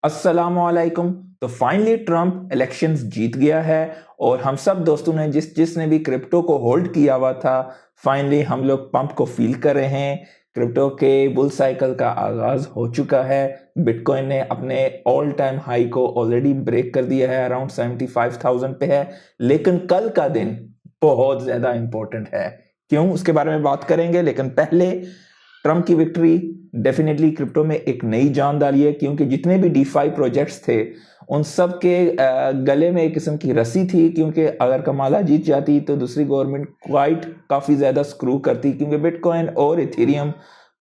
अस्सलामुअलैकुम। तो finally Trump elections जीत गया है और हम सब दोस्तों ने जिसने भी क्रिप्टो को होल्ड किया हुआ था, फाइनली हम लोग पंप को फील कर रहे हैं। क्रिप्टो के बुल साइकिल का आगाज हो चुका है। बिटकॉइन ने अपने ऑल टाइम हाई को ऑलरेडी ब्रेक कर दिया है, अराउंड 75,000 पे है। लेकिन कल का दिन बहुत ज्यादा इंपॉर्टेंट है। क्यों, उसके बारे में बात करेंगे, लेकिन पहले ट्रम्प की विक्ट्री डेफिनेटली क्रिप्टो में एक नई जान डाली है, क्योंकि जितने भी डीफाई प्रोजेक्ट्स थे उन सब के गले में एक किस्म की रस्सी थी, क्योंकि अगर कमाला जीत जाती तो दूसरी गवर्नमेंट काफी ज्यादा स्क्रू करती। क्योंकि बिटकॉइन और इथेरियम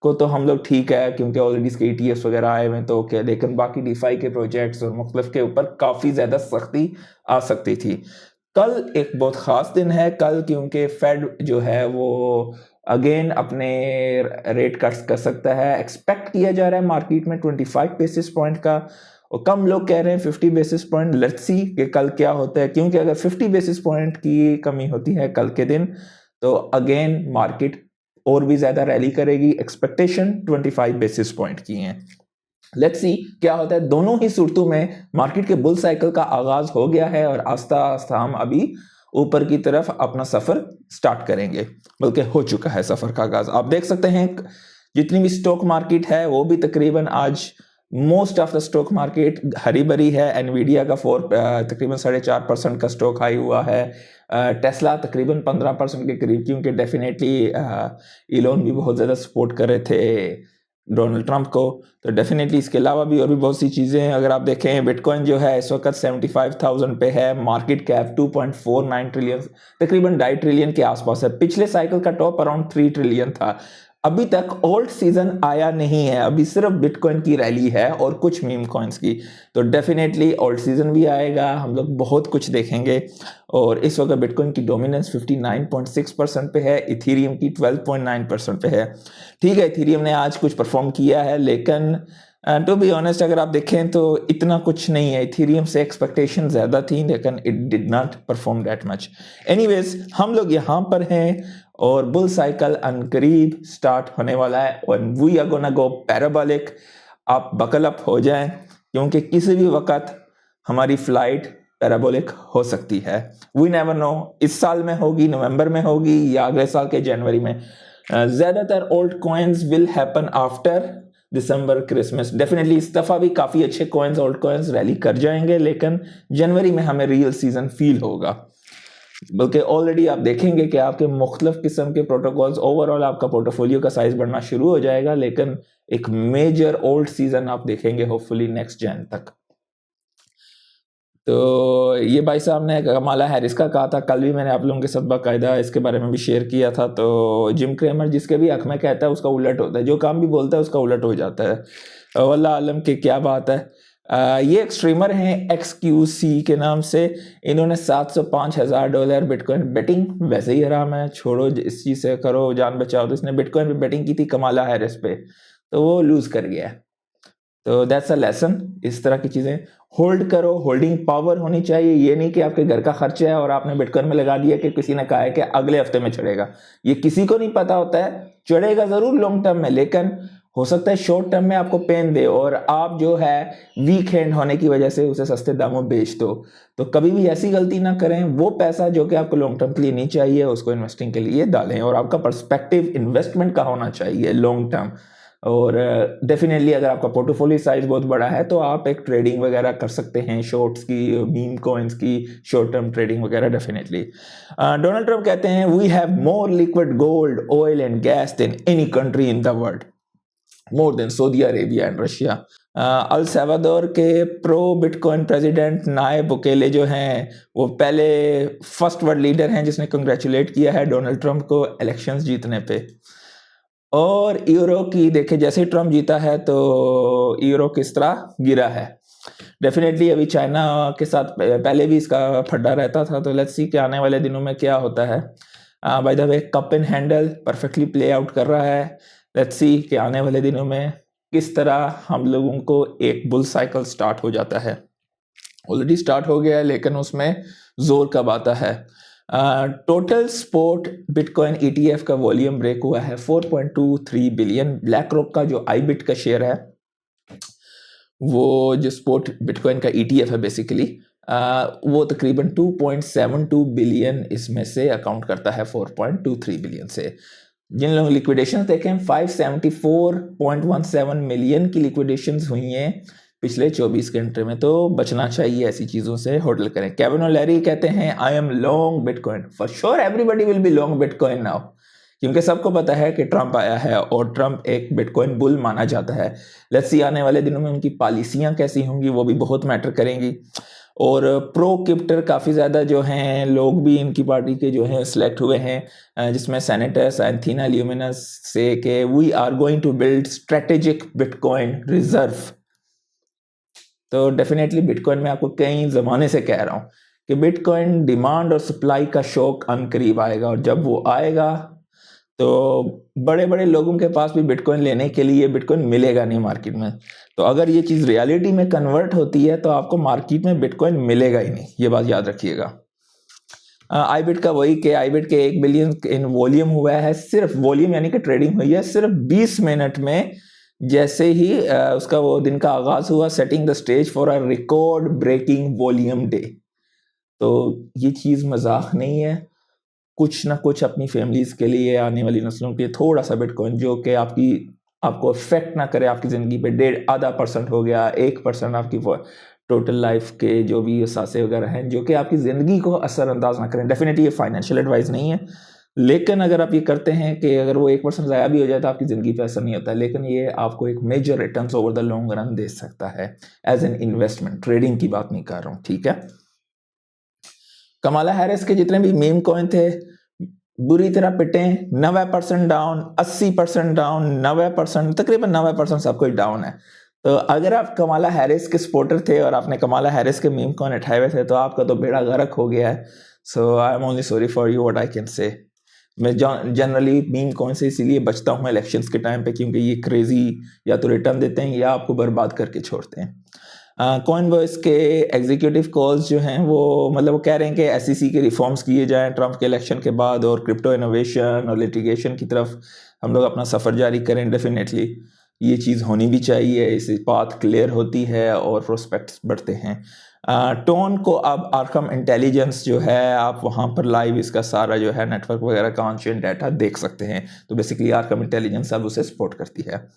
को तो हम लोग ठीक है, क्योंकि ऑलरेडी इसके ईटीएफ्स वगैरह आए हुए तो ओके, लेकिन बाकी डीफाई के प्रोजेक्ट्स और मुख्तलिफ के ऊपर काफी ज्यादा सख्ती आ सकती थी। कल एक बहुत खास दिन है कल, क्योंकि फेड जो है वो अगेन अपने रेट कट्स कर सकता है। एक्सपेक्ट किया जा रहा है मार्केट में 25 बेसिस पॉइंट का, और कम लोग कह रहे हैं 50 बेसिस पॉइंट। लेट्स सी कि कल क्या होता है, क्योंकि अगर 50 बेसिस पॉइंट की कमी होती है कल के दिन तो अगेन मार्केट और भी ज्यादा रैली करेगी। एक्सपेक्टेशन 25 बेसिस पॉइंट की है। लेट्स सी क्या होता है। दोनों ही सूरतों में मार्केट के बुल साइकिल का आगाज हो गया है और आस्ता आस्ता हम अभी ऊपर की तरफ अपना सफर स्टार्ट करेंगे, बल्कि हो चुका है सफर का आगाज। आप देख सकते हैं जितनी भी स्टॉक मार्केट है वो भी तकरीबन आज most of the stock market हरी भरी है। एनवीडिया का तकरीबन 4.5% का स्टॉक हाई हुआ है। टेस्ला तकरीबन 15% के करीब, क्योंकि डेफिनेटली इलोन भी बहुत ज़्यादा सपोर्ट कर रहे थे डोनाल्ड ट्रंप को। तो डेफिनेटली इसके अलावा भी और भी बहुत सी चीज़ें हैं। अगर आप देखें बिटकॉइन जो है इस वक्त 75,000 पे है। मार्केट कैप 2.49 ट्रिलियन, तकरीबन 2.5 ट्रिलियन के आसपास है। पिछले साइकिल का टॉप अराउंड 3 ट्रिलियन था। अभी तक ओल्ड सीजन आया नहीं है, अभी सिर्फ बिटकॉइन की रैली है और कुछ मीम कॉइन्स की। तो डेफिनेटली ओल्ड सीजन भी आएगा, हम लोग बहुत कुछ देखेंगे। और इस वक्त बिटकॉइन की डोमिनेंस 59.6% पे है, इथेरियम की 12.9% पे है। ठीक है, इथेरियम ने आज कुछ परफॉर्म किया है, लेकिन टू बी ऑनेस्ट अगर आप देखें तो इतना कुछ नहीं है। इथेरियम से एक्सपेक्टेशन ज़्यादा थी, लेकिन it did not perform that much. Anyways, हम लोग यहाँ पर हैं और बुल साइकिल अनकरीब स्टार्ट होने वाला है और we are gonna go parabolic. आप बकल अप हो जाएं, क्योंकि किसी भी वक्त हमारी फ्लाइट पैराबोलिक हो सकती है। वी नेवर नो, इस साल में होगी, नवंबर में होगी, या अगले साल के जनवरी में। ज्यादातर old coins will happen after December Christmas. Definitely इस दफा भी काफी अच्छे कॉइन्स, ओल्ड कॉइन्स रैली कर जाएंगे, लेकिन जनवरी में हमें रियल सीजन फील होगा। बल्कि ऑलरेडी आप देखेंगे कि आपके मुख्तलिफ किस्म के प्रोटोकॉल्स, ओवरऑल आपका पोर्टफोलियो का साइज बढ़ना शुरू हो जाएगा। लेकिन एक मेजर ओल्ड सीजन आप देखेंगे होपफुली नेक्स्ट जैन तक। तो ये भाई साहब ने कमाला हैरिस का कहा था, कल भी मैंने आप लोगों के साथ बाकायदा इसके बारे में भी शेयर किया था। तो जिम क्रेमर जिसके भी हक में कहता है उसका उलट होता है, जो काम भी बोलता है उसका उलट हो जाता है। वल्लाह आलम की क्या बात है। ये एक स्ट्रीमर हैं XQC के नाम से। इन्होंने $705,000 बिटकॉइन बेटिंग, वैसे ही हराम है, छोड़ो इस चीज़ से, करो जान बचाओ। तो इसने बिटकॉइन पे बेटिंग की थी कमाला हैरिस पे, तो वो लूज कर गया। तो दैट्स अ लेसन। इस तरह की चीजें होल्ड करो, होल्डिंग पावर होनी चाहिए। ये नहीं कि आपके घर का खर्चा है और आपने बिटकॉइन में लगा दिया कि किसी ने कहा है कि अगले हफ्ते में चढ़ेगा। ये किसी को नहीं पता होता है। चढ़ेगा जरूर लॉन्ग टर्म में, लेकिन हो सकता है शॉर्ट टर्म में आपको पेन दे और आप जो है वीक हैंड होने की वजह से उसे सस्ते दामों बेच दो। तो कभी भी ऐसी गलती ना करें। वो पैसा जो कि आपको लॉन्ग टर्म के लिए नहीं चाहिए उसको इन्वेस्टिंग के लिए डालें, और आपका पर्सपेक्टिव इन्वेस्टमेंट का होना चाहिए लॉन्ग टर्म। और डेफिनेटली अगर आपका पोर्टफोलियो साइज बहुत बड़ा है तो आप एक ट्रेडिंग वगैरह कर सकते हैं, शॉर्ट्स की, मीम कॉइन्स की, शॉर्ट टर्म ट्रेडिंग वगैरह। डेफिनेटली डोनाल्ड ट्रंप कहते हैं we have more liquid gold, oil and gas than any country in the world, more than Saudi Arabia and Russia. El Salvador के pro bitcoin president Nayib Bukele जो हैं वो पहले first world leader हैं जिसने congratulate किया है Donald Trump को इलेक्शंस जीतने पे। और यूरो की देखे, जैसे ही ट्रम्प जीता है तो यूरो किस तरह गिरा है। डेफिनेटली अभी चाइना के साथ पहले भी इसका फड्डा रहता था, तो लेट्स सी कि आने वाले दिनों में क्या होता है। By the way, cup and handle perfectly play out कर रहा है। लेट्स सी कि आने वाले दिनों में किस तरह हम लोगों को एक बुल साइकिल स्टार्ट हो जाता है। ऑलरेडी स्टार्ट हो गया है, लेकिन उसमें जोर कब आता है। टोटल स्पोर्ट बिटकॉइन ETF का वॉल्यूम ब्रेक हुआ है 4.23 बिलियन। ब्लैक रॉक का जो IBIT का शेयर है वो जो स्पॉट बिटकॉइन का ETF है बेसिकली, वो तकरीबन 2.72 बिलियन इसमें से अकाउंट करता है 4.23 बिलियन से। जिन लोगों लिक्विडेशन देखें 574.17 मिलियन की लिक्विडेशंस हुई हैं पिछले 24 घंटे में, तो बचना चाहिए ऐसी चीज़ों से, होल्ड करें। केविन ओलेरी कहते हैं I am long bitcoin, for sure everybody will be long bitcoin now, क्योंकि सबको पता है कि ट्रंप आया है और ट्रंप एक बिटकॉइन बुल माना जाता है। लेट्स सी आने वाले दिनों में उनकी पॉलिसियां कैसी होंगी, वो भी बहुत मैटर करेंगी। और प्रो क्रिप्टर काफ़ी ज़्यादा जो हैं लोग भी इनकी पार्टी के जो हैं सिलेक्ट हुए हैं, जिसमें सेनेटर एंथीना ल्यूमिनस से कि we are going to build strategic bitcoin reserve. तो डेफिनेटली बिटकॉइन में आपको कई ज़माने से कह रहा हूँ कि बिटकॉइन डिमांड और सप्लाई का शौक अनकरीब आएगा, और जब वो आएगा तो बड़े बड़े लोगों के पास भी बिटकॉइन लेने के लिए बिटकॉइन मिलेगा नहीं मार्केट में। तो अगर ये चीज़ रियलिटी में कन्वर्ट होती है तो आपको मार्केट में बिटकॉइन मिलेगा ही नहीं, ये बात याद रखिएगा। आईबिट का वही कि आईबिट के 1 बिलियन इन वॉल्यूम हुआ है, सिर्फ वॉल्यूम यानी कि ट्रेडिंग हुई है सिर्फ 20 मिनट में, जैसे ही उसका वो दिन का आगाज हुआ, setting the stage for a record breaking volume day. तो ये चीज़ मजाक नहीं है, कुछ ना कुछ अपनी फैमिलीज के लिए, आने वाली नस्लों के लिए थोड़ा सा बिटकॉइन जो कि आपको इफेक्ट ना करे आपकी ज़िंदगी पे, 0.5% हो गया, 1% आपकी टोटल लाइफ के जो भी असासे वगैरह हैं जो कि आपकी ज़िंदगी को असरअंदाज ना करें। डेफिनेटली ये फाइनेंशियल एडवाइस नहीं है, लेकिन अगर आप ये करते हैं कि अगर वो 1% ज़ाया भी हो जाए तो आपकी ज़िंदगी पे असर नहीं होता है, लेकिन ये आपको एक major returns over the long run दे सकता है एज एन इन्वेस्टमेंट। ट्रेडिंग की बात नहीं कर रहा हूँ, ठीक है। कमाला हैरिस के जितने भी मीम कॉइन थे बुरी तरह पिटे, 90% डाउन, 80% डाउन, 90%, तकरीबन 90% सब कुछ डाउन है। तो अगर आप कमाला हैरिस के सपोर्टर थे और आपने कमाला हैरिस के मीम कॉइन उठाए हुए थे तो आपका तो बेड़ा गर्क हो गया है। So I am only sorry for you, what I can say. मैं जनरली मीम कॉइन से इसीलिए बचता हूँ इलेक्शंस के टाइम पे, क्योंकि ये क्रेजी या तो रिटर्न देते हैं या आपको बर्बाद करके छोड़ते हैं। कॉइनबेस के एग्जीक्यूटिव कॉल्स जो हैं वो मतलब वो कह रहे हैं कि एसईसी के रिफॉर्म्स किए जाएं ट्रंप के इलेक्शन के बाद, और क्रिप्टो इनोवेशन और लिटिगेशन की तरफ हम लोग अपना सफ़र जारी करें। डेफिनेटली ये चीज़ होनी भी चाहिए, इससे पाथ क्लियर होती है और प्रोस्पेक्ट्स बढ़ते हैं। टोन को अब आर्कम इंटेलिजेंस जो है आप वहाँ पर लाइव इसका सारा जो है नेटवर्क वगैरह का ऑनचेन डाटा देख सकते हैं। तो बेसिकली आर्कम इंटेलिजेंस अब उसे सपोर्ट करती है।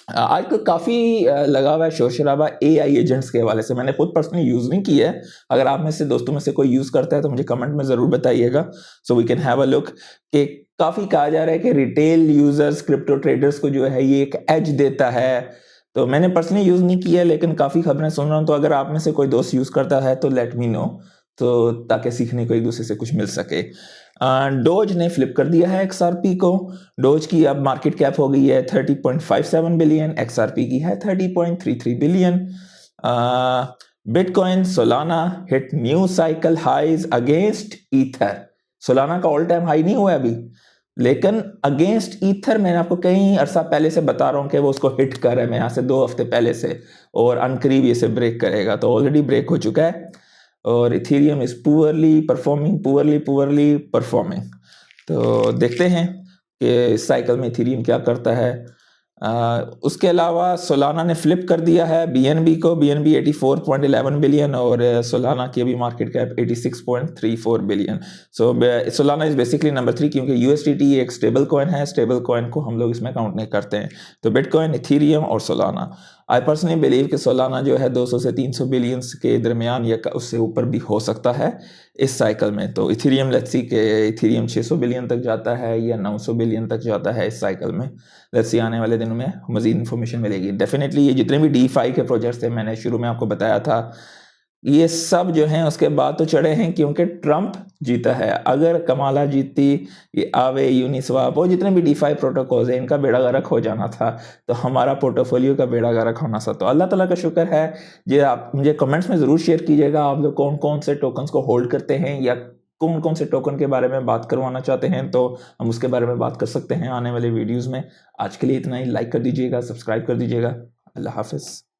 आज तो काफ़ी लगा हुआ है शोर शराबा AI एजेंट्स के हवाले से। मैंने खुद पर्सनली यूज़ नहीं किया है, अगर आप में से दोस्तों में से कोई यूज़ करता है तो मुझे कमेंट में ज़रूर बताइएगा, so we can have a look. कि काफ़ी कहा जा रहा है कि रिटेल यूज़र्स क्रिप्टो ट्रेडर्स को जो है ये एक एज देता है। तो मैंने पर्सनली यूज़ नहीं किया, लेकिन काफ़ी खबरें सुन रहा हूँ, तो अगर आप में से कोई दोस्त यूज़ करता है तो लेट मी नो, तो ताकि सीखने को एक दूसरे से कुछ मिल सके। डोज ने फ्लिप कर दिया है XRP को। डोज की अब मार्केट कैप हो गई है 30.57 बिलियन, XRP की है 30.33 billion. Bitcoin Solana hit new cycle highs against ether. Solana का ऑल टाइम हाई नहीं हुआ अभी, लेकिन अगेंस्ट ईथर मैंने आपको कई अरसा पहले से बता रहा हूँ कि वो उसको हिट कर रहा है, मैं यहाँ से 2 हफ्ते पहले से, और अनकरीब ये से ब्रेक करेगा, तो ऑलरेडी ब्रेक हो चुका है। और इथेरियम इज पुअरली परफॉर्मिंग। तो देखते हैं कि इस साइकिल में इथेरियम क्या करता है। उसके अलावा सोलाना ने फ्लिप कर दिया है BNB को। BNB 84.11 बिलियन और सोलाना की अभी market cap 86.34 billion. So Solana is basically number 3, क्योंकि USDT एक स्टेबल कॉइन है, स्टेबल कॉइन को हम लोग इसमें काउंट नहीं करते हैं। तो बिटकॉइन, इथेरियम और सोलाना। आई पर्सनली बिलीव कि सोलाना जो है 200 से 300 बिलियंस के दरमियान या उससे ऊपर भी हो सकता है इस साइकिल में। तो इथेरियम लेट्स सी के इथेरियम 600 बिलियन तक जाता है या 900 बिलियन तक जाता है इस साइकिल में। लेट्स सी आने वाले दिनों में मजीद इन्फॉर्मेशन मिलेगी। डेफिनेटली ये जितने भी DeFi के प्रोजेक्ट्स थे, मैंने शुरू में आपको बताया था, ये सब जो हैं उसके बाद तो चढ़े हैं क्योंकि ट्रंप जीता है। अगर कमाला जीतती, ये आवे, यूनिस्वाप और जितने भी DeFi प्रोटोकॉल्स हैं, इनका बेड़ा गर्क हो जाना था, तो हमारा पोर्टफोलियो का बेड़ा गर्क होना था। तो अल्लाह ताला का शुक्र है। ये आप मुझे कमेंट्स में ज़रूर शेयर कीजिएगा आप लोग कौन कौन से टोकन्स को होल्ड करते हैं या कौन कौन से टोकन के बारे में बात करवाना चाहते हैं, तो हम उसके बारे में बात कर सकते हैं आने वाले वीडियोज़ में। आज के लिए इतना ही। लाइक कर दीजिएगा, सब्सक्राइब कर दीजिएगा। अल्लाह हाफिज़।